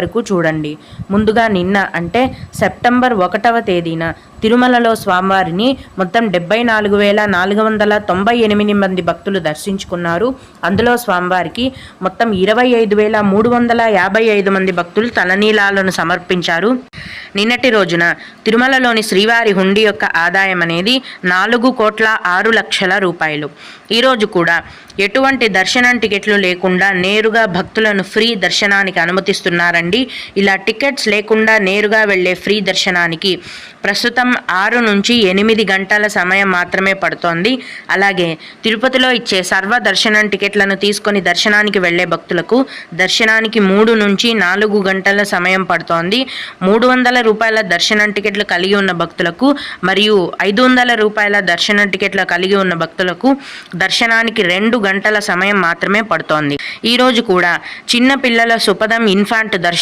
వరకు చూడండి. ముందుగా నిన్న అంటే సెప్టెంబర్ 1వ తేదీన తిరుమలలో స్వామివారిని మొత్తం 74,498 మంది భక్తులు దర్శించుకున్నారు. అందులో స్వామివారికి మొత్తం 25,355 మంది భక్తులు తలనీలాలను సమర్పించారు. నిన్నటి రోజున తిరుమలలోని శ్రీవారి హుండీ యొక్క ఆదాయం అనేది 4,06,00,000 రూపాయలు. ఈరోజు కూడా ఎటువంటి దర్శనం టికెట్లు లేకుండా నేరుగా భక్తులను ఫ్రీ దర్శనానికి అనుమతిస్తున్నారండి. ఇలా టికెట్స్ లేకుండా నేరుగా వెళ్ళే ఫ్రీ దర్శనానికి ప్రస్తుతం 6 నుంచి 8 గంటల సమయం మాత్రమే పడుతోంది. అలాగే తిరుపతిలో ఇచ్చే సర్వ దర్శనం టికెట్లను తీసుకొని దర్శనానికి వెళ్ళే భక్తులకు దర్శనానికి 3 నుంచి 4 గంటల సమయం పడుతోంది. 300 రూపాయల దర్శనం టికెట్లు కలిగి ఉన్న భక్తులకు మరియు 500 రూపాయల దర్శనం టికెట్లు కలిగి ఉన్న భక్తులకు దర్శనానికి 2 గంటల సమయం మాత్రమే పడుతోంది. ఈరోజు కూడా చిన్న పిల్లల సుపదం ఇన్ఫాంట్ దర్శనం